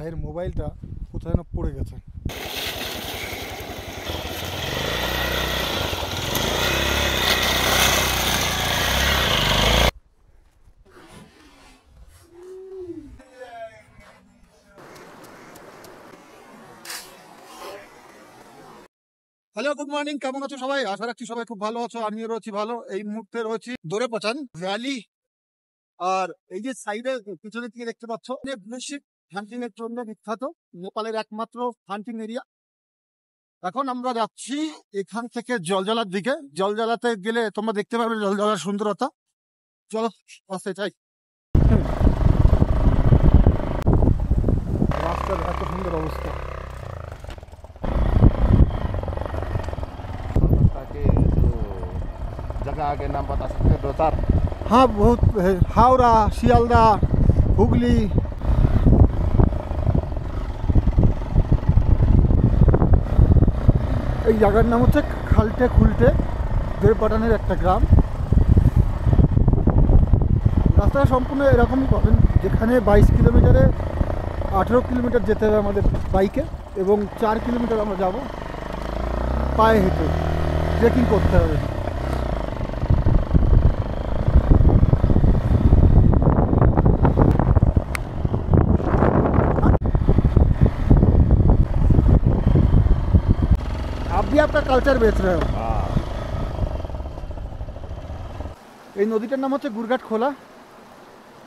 ভাইয়ের মোবাইলটা কোথায় না পড়ে গেছে। Hello, good morning. কেমন আছো সবাই? আশা রাখছি সবাই খুব ভালো আছো। আমিও রয়েছি ভালো। এই মুহূর্তে রয়েছি দোরেপাচান ভ্যালি। আর এই যে সাইডে পিছনে দিকে দেখতে পাচ্ছ, হান্টিং এর জন্য বিখ্যাত, নেপালের একমাত্র হান্টিং এরিয়া। এখন আমরা যাচ্ছি এখান থেকে জলজলার দিকে। জলজলাতে গেলে তোমরা দেখতে পাবে জলজলার সুন্দরতা। চলো আসতে চাই। রাস্তার এত সুন্দর অবস্থা। जगह आगे नाम बता सकते हैं? दो चार। हाँ, बहुत है। हावड़ा, শিয়ালদা, হুগলি। এই জায়গার নাম হচ্ছে খালটে খুলটে, দোরেপাটানের একটা গ্রাম। রাস্তাটা সম্পূর্ণ এরকমই পাবেন, যেখানে 22 কিলোমিটারে 18 কিলোমিটার যেতে হবে আমাদের বাইকে, এবং 4 কিলোমিটার আমরা যাব পায়ে হেঁটে, ট্রেকিং করতে হবে। আপনি আপনার কালচার বেচ रहे हो। এই নদীটার নাম হচ্ছে গুরঘাট খোলা।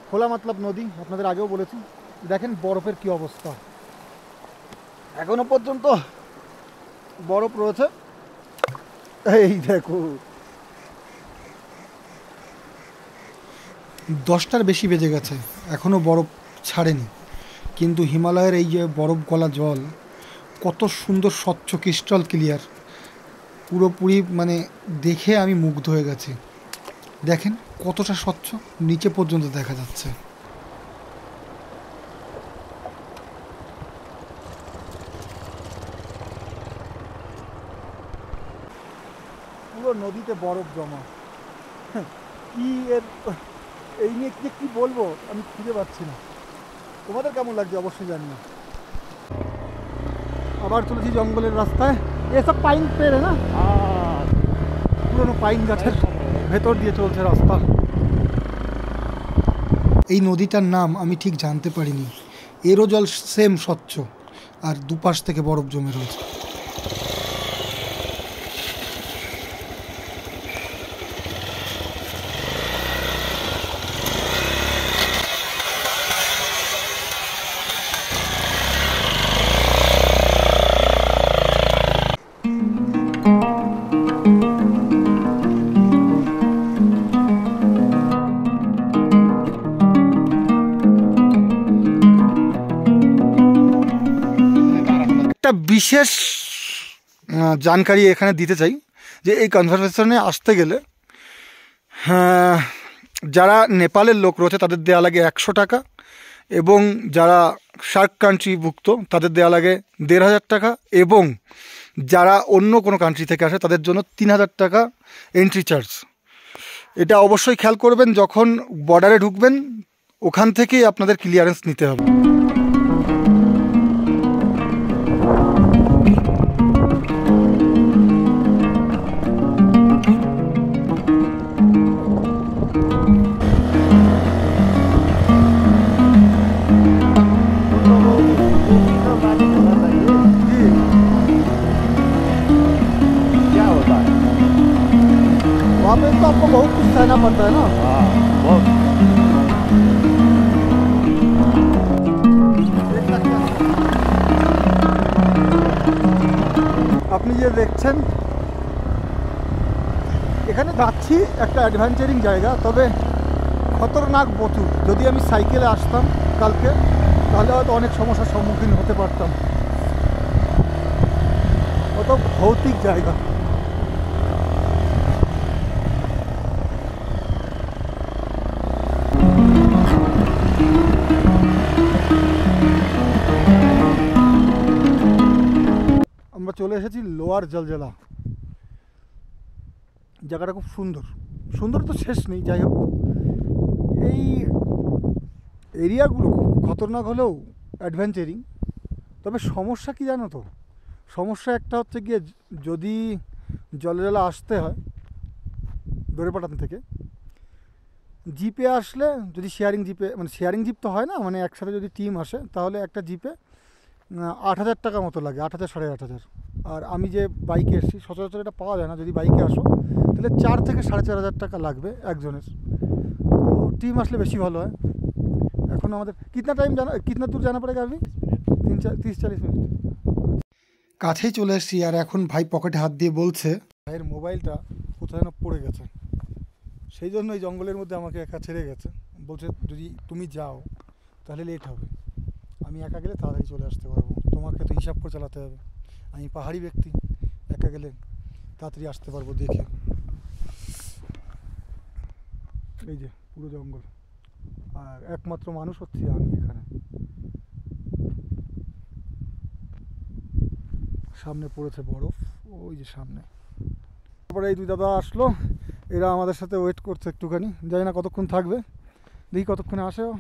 খোলা মতলব নদী, আপনাদের আগেও বলেছি। দেখেন বরফের কি অবস্থা, এখনো পর্যন্ত বরফ রয়েছে। এই দেখো, 10টার বেশি বেজে গেছে, এখনো বরফ ছাড়েনি। কিন্তু হিমালয়ের এই যে বরফ গলা জল কত সুন্দর, স্বচ্ছ, ক্রিস্টাল ক্লিয়ার, পুরোপুরি মানে দেখে আমি মুগ্ধ হয়ে গেছি। দেখেন কতটা স্বচ্ছ, নিচে পর্যন্ত দেখা যাচ্ছে। পুরো নদীতে বরফ জমা। কি এর এই নিয়ে কি বলবো আমি খুঁজে পাচ্ছি না। তোমাদের কেমন লাগছে অবশ্যই জানিও। আবার চলেছি জঙ্গলের রাস্তায়। এসব পাইন পেড়ে না, পুরোনো পাইন গাছের ভেতর দিয়ে চলছে রাস্তা। এই নদীটার নাম আমি ঠিক জানতে পারিনি। এরও জল সেম স্বচ্ছ, আর দুপাশ থেকে বরফ জমে রয়েছে। একটা বিশেষ জানকারি এখানে দিতে চাই যে এই কনজারভেশনে আসতে গেলে যারা নেপালের লোক রয়েছে তাদের দেওয়া লাগে 100 টাকা, এবং যারা সার্ক কান্ট্রিভুক্ত তাদের দেওয়া লাগে 1500 টাকা, এবং যারা অন্য কোনো কান্ট্রি থেকে আসে তাদের জন্য 3000 টাকা এন্ট্রি চার্জ। এটা অবশ্যই খেয়াল করবেন যখন বর্ডারে ঢুকবেন, ওখান থেকেই আপনাদের ক্লিয়ারেন্স নিতে হবে। वहाँ पे तो आपको बहुत कुछ सहना पड़ता है ना। बहुत। আপনি যে দেখছেন এখানে যাচ্ছি একটা অ্যাডভেঞ্চারিং জায়গা, তবে খতরনাক প্রচুর। যদি আমি সাইকেলে আসতাম কালকে তাহলে হয়তো অনেক সমস্যার সম্মুখীন হতে পারতাম। কত ভৌতিক জায়গা। আমরা চলে এসেছি লোয়ার জলজলা। জায়গাটা খুব সুন্দর, সুন্দর তো শেষ নেই। যাই হোক, এই এরিয়াগুলো খুব খতরনাক হলেও অ্যাডভেঞ্চারিং। তবে সমস্যা কি জানো তো, সমস্যা একটা হচ্ছে গিয়ে যদি জলে আসতে হয় দড়িপাটান থেকে, জিপে আসলে যদি শেয়ারিং জিপে, মানে শেয়ারিং জিপ তো হয় না, মানে একসাথে যদি টিম আসে তাহলে একটা জিপে 8,000 টাকা মতো লাগে, 8,000 8,500। আর আমি যে বাইকে এসেছি সচরাচর এটা পাওয়া যায় না, যদি বাইকে আসো তাহলে 4 থেকে 4,500 টাকা লাগবে একজনের। তো টিম আসলে বেশি ভালো হয়। এখন আমাদের কিতনা দূর জানা পড়েগা আমি 30-40 মিনিট। কাছেই চলে এসেছি আর এখন ভাই পকেটে হাত দিয়ে বলছে ভাইয়ের মোবাইলটা কোথায় যেন পড়ে গেছে, সেই জন্য এই জঙ্গলের মধ্যে আমাকে একা ছেড়ে গেছে। বলছে যদি তুমি যাও তাহলে লেট হবে, আমি একা গেলে তাড়াতাড়ি চলে আসতে পারবো, তোমাকে তো হিসাব করে চালাতে হবে, আমি পাহাড়ি ব্যক্তি, একা গেলে তাড়াতাড়ি আসতে পারবো দেখে। এই যে পুরো জঙ্গল, আর একমাত্র মানুষ হচ্ছি আমি এখানে। সামনে পড়েছে বরফ, ওই যে সামনে। তারপরে এই দুই দাদা আসলো, এরা আমাদের সাথে ওয়েট করছে একটুখানি, জানি না কতক্ষণ থাকবে, দেখি কতক্ষণে আসেও,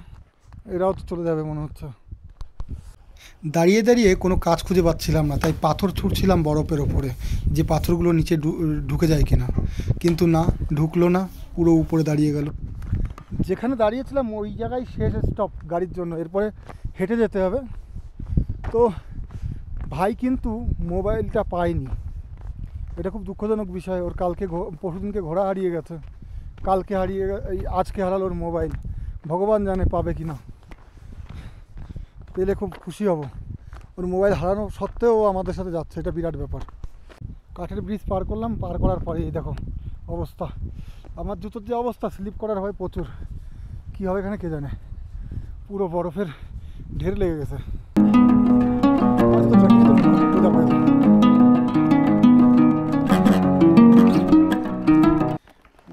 এরাও তো চলে যাবে মনে হচ্ছে। দাঁড়িয়ে দাঁড়িয়ে কোনো কাজ খুঁজে পাচ্ছিলাম না, তাই পাথর ছুঁড়ছিলাম বরফের ওপরে, যে পাথরগুলো নিচে ঢুকে যায় কিনা, কিন্তু না, ঢুকলো না, পুরো উপরে দাঁড়িয়ে গেল। যেখানে দাঁড়িয়েছিলাম ওই জায়গায় শেষ স্টপ গাড়ির জন্য, এরপরে হেঁটে যেতে হবে। তো ভাই কিন্তু মোবাইলটা পায়নি, এটা খুব দুঃখজনক বিষয়। ওর কালকে পরশুদিনকে ঘোড়া হারিয়ে গেছে, কালকে হারিয়ে এই আজকে হারালো ওর মোবাইল, ভগবান জানে পাবে কি না, পেলে খুব খুশি হব। ওর মোবাইল হারানো সত্ত্বেও ও আমাদের সাথে যাচ্ছে, এটা বিরাট ব্যাপার। কাঠের ব্রিজ পার করলাম, পার করার পরে এই দেখো অবস্থা, আমার জুতোর যে অবস্থা, স্লিপ করার হয় প্রচুর, কী হবে এখানে কে জানে, পুরো বরফের ঢের লেগে গেছে।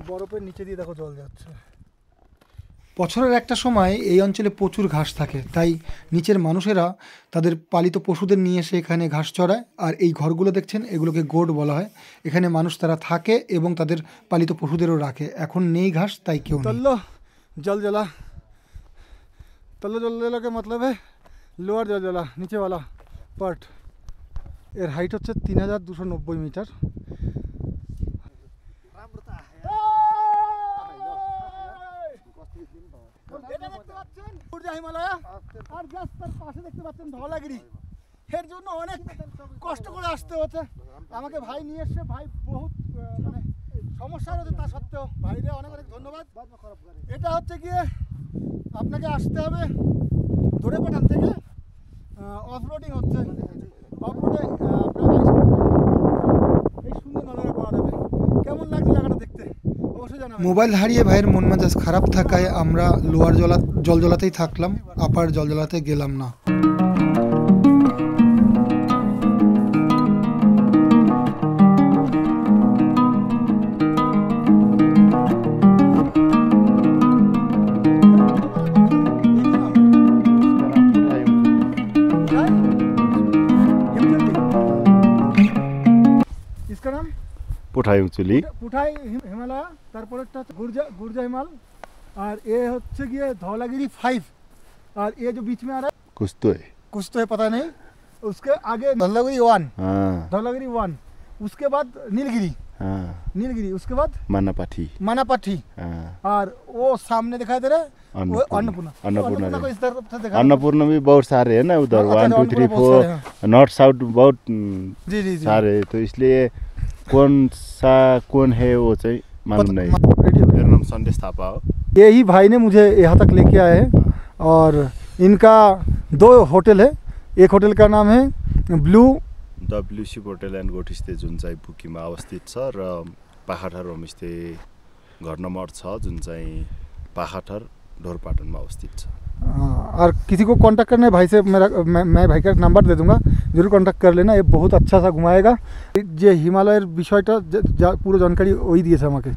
বরফের নিচে দিয়ে দেখো জল যাচ্ছে। বছরের একটা সময় এই অঞ্চলে প্রচুর ঘাস থাকে, তাই নিচের মানুষেরা তাদের পালিত পশুদের নিয়ে এসে এখানে ঘাস চড়ায়। আর এই ঘরগুলো দেখছেন, এগুলোকে গোট বলা হয়। এখানে মানুষ তারা থাকে এবং তাদের পালিত পশুদেরও রাখে। এখন নেই ঘাস, তাই কেউ তল্লো জলজলা, তল্লো জলজলাকে মতলব লোয়ার জলজলা, নিচেওয়ালা পার্ট। এর হাইট হচ্ছে 3,290 মিটার। হিমালয়া আর জাস্ট তার পাশে দেখতে পাচ্ছেন ধওলাগিরি। এর জন্য অনেক কষ্ট করে আসতে হচ্ছে আমাকে, ভাই নিয়ে এসছে, ভাই বহুত মানে সমস্যা হচ্ছে, তা সত্ত্বেও ভাইরে অনেক অনেক ধন্যবাদ। এটা হচ্ছে গিয়ে আপনাকে আসতে হবে দড়িপাটান থেকে, অফরোডিং হচ্ছে, অফরোডে এই সুন্দর নজারা পাওয়া যাবে। কেমন লাগছে জায়গাটা দেখতে অবশ্যই জানাবেন। মোবাইল হারিয়ে ভাইয়ের মন মেজাজ খারাপ থাকায় আমরা লোয়ার জলজলাতেই থাকলাম, আপার জলজলাতে গেলাম না। পুঠাইউচুলি, পুঠাই হিমালয়, তারপরে একটা गुर्जा हिमाल, और ये হচ্ছে গিয়ে धौलागिरी 5, और ये जो बीच में आ रहा है कुछ तो है पता नहीं, उसके आगे धौलागिरी 1, धौलागिरी 1, उसके बाद नीलगिरी, नीलगिरी, उसके बाद मानापाठी, और वो सामने दिखाई दे रहा है अन्नपूर्णा को इस तरफ से दिखा, अन्नपूर्णा भी बहुत सारे है ना उधर, 1 2 3 4 नॉर्थ साउथ बहुत जी सारे, तो इसलिए कौन है वो चाहिए मालूम नहीं। मेरा नाम संदेश थापा हो। यही भाई ने मुझे यहाँ तक लेके आए हैं, और इनका 2 होटल है। एक होटल का नाम है ब्लू WC होटल एन्ड गोठस्टे, जुन चाहिँ बुकीमा अवस्थित छ, र पाखाटार होमस्टे घर नम्बर 6 जुन चाहिँ पाखाटार ढोरपाटनमा अवस्थित छ। और किसी को कांटेक्ट करना है भाई से, मैं भाई का नंबर दे दूंगा, जरूर कांटेक्ट कर लेना, ये बहुत अच्छा सा घुमाएगा। যে হিমালয়ের বিষয়টা পুরো জানকারি ওই দিয়েছে আমাকে।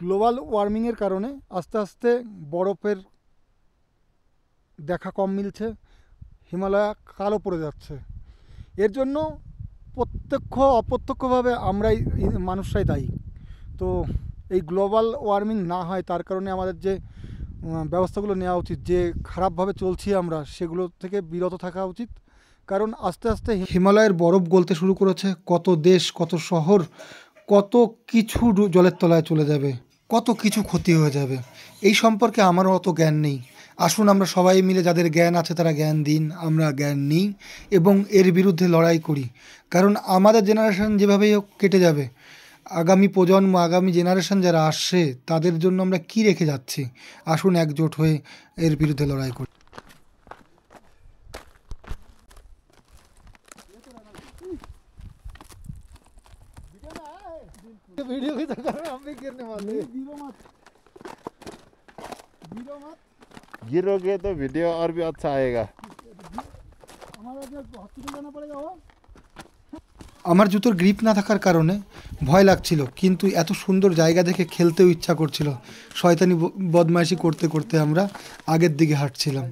গ্লোবাল ওয়ার্মিংয়ের কারণে আস্তে আস্তে বরফের দেখা কম মিলছে, হিমালয় কালো পড়ে যাচ্ছে। এর জন্য প্রত্যক্ষ অপ্রত্যক্ষভাবে আমরাই মানুষরাই দায়ী। তো এই গ্লোবাল ওয়ার্মিং না হয় তার কারণে আমাদের যে ব্যবস্থাগুলো নেওয়া উচিত, যে খারাপভাবে চলছি আমরা সেগুলো থেকে বিরত থাকা উচিত। কারণ আস্তে আস্তে হিমালয়ের বরফ গলতে শুরু করেছে, কত দেশ, কত শহর, কত কিছু জলের তলায় চলে যাবে, কত কিছু ক্ষতি হয়ে যাবে। এই সম্পর্কে আমারও অত জ্ঞান নেই। আসুন আমরা সবাই মিলে, যাদের জ্ঞান আছে তারা জ্ঞান দিন, আমরা জ্ঞান নিই এবং এর বিরুদ্ধে লড়াই করি। কারণ আমাদের জেনারেশন যেভাবেই হোক কেটে যাবে, আগামী প্রজন্ম, আগামী জেনারেশন যারা আসছে তাদের জন্য আমরা কি রেখে যাচ্ছি? আসুন একজোট হয়ে এর বিরুদ্ধে লড়াই করি। वीडियो की तो कर रहे हम भी गिरने वाले हैं। गिरो मत। गिरोगे तो वीडियो और भी अच्छा आएगा। हमारा जो हॉस्पिटल जाना पड़ेगा वो। আমার জুতোর গ্রিপ না থাকার কারণে ভয় লাগছিল, কিন্তু এত সুন্দর জায়গা দেখে খেলতেও ইচ্ছা করছিল। শয়তানি বদমাইশি করতে করতে আমরা আগের দিকে হাঁটছিলাম।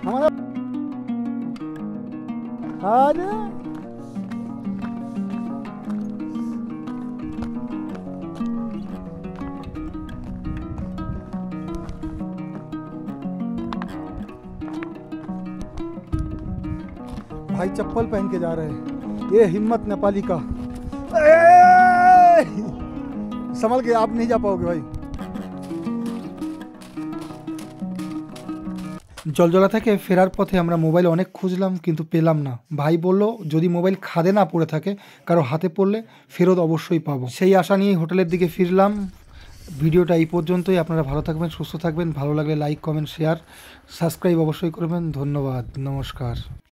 हमारा अरे भाई चप्पल पहन के जा रहे हैं, ये हिम्मत नेपाली का। संभल के, आप नहीं जा पाओगे भाई। জলজলা থেকে ফেরার পথে আমরা মোবাইল অনেক খুঁজলাম কিন্তু পেলাম না। ভাই বলল যদি মোবাইল খাদে না পড়ে থাকে, কারো হাতে পড়লে ফেরত অবশ্যই পাবো। সেই আশা নিয়ে হোটেলের দিকে ফিরলাম। ভিডিওটা এই পর্যন্তই। আপনারা ভালো থাকবেন, সুস্থ থাকবেন। ভালো লাগলে লাইক, কমেন্ট, শেয়ার, সাবস্ক্রাইব অবশ্যই করবেন। ধন্যবাদ, নমস্কার।